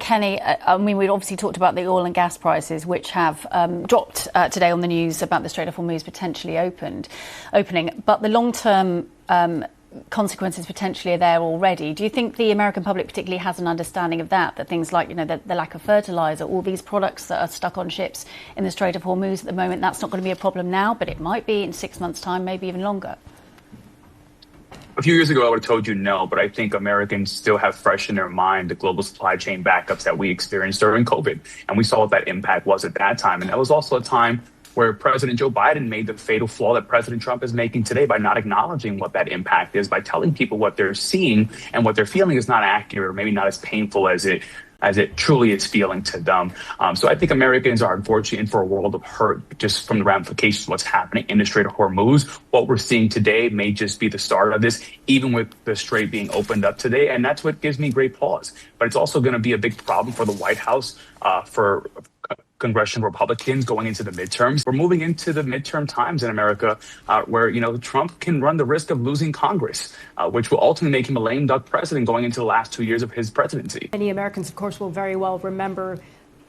Kenny, I mean, we've obviously talked about the oil and gas prices, which have dropped today on the news about the Strait of Hormuz potentially opening. But the long-term consequences potentially are there already. Do you think the American public particularly has an understanding of that things like, the lack of fertilizer, all these products that are stuck on ships in the Strait of Hormuz at the moment, that's not going to be a problem now, but it might be in 6 months' time, maybe even longer? A few years ago, I would have told you no, but I think Americans still have fresh in their mind the global supply chain backups that we experienced during COVID. And we saw what that impact was at that time. And that was also a time where President Joe Biden made the fatal flaw that President Trump is making today by not acknowledging what that impact is, by telling people what they're seeing and what they're feeling is not accurate, or maybe not as painful as it truly is feeling to them. So I think Americans are unfortunately in for a world of hurt just from the ramifications of what's happening in the Strait of Hormuz. What we're seeing today may just be the start of this, even with the strait being opened up today. And that's what gives me great pause. But it's also going to be a big problem for the White House, for congressional Republicans going into the midterms. We're moving into the midterm times in America where, Trump can run the risk of losing Congress, which will ultimately make him a lame duck president going into the last 2 years of his presidency. Many Americans, of course, will very well remember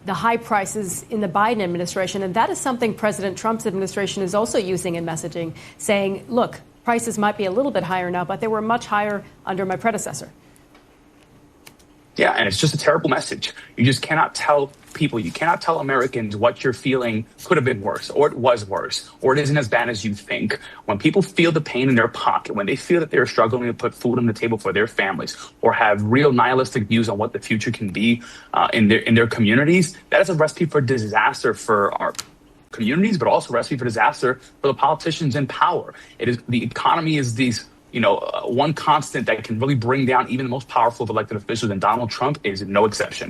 the high prices in the Biden administration. And that is something President Trump's administration is also using in messaging, saying, look, prices might be a little bit higher now, but they were much higher under my predecessor. Yeah, and it's just a terrible message. You just cannot tell people, you cannot tell Americans what you're feeling could have been worse, or it was worse, or it isn't as bad as you think. When people feel the pain in their pocket, when they feel that they're struggling to put food on the table for their families, or have real nihilistic views on what the future can be in their communities, that is a recipe for disaster for our communities, but also a recipe for disaster for the politicians in power. The economy is these one constant that can really bring down even the most powerful of elected officials, and Donald Trump is no exception.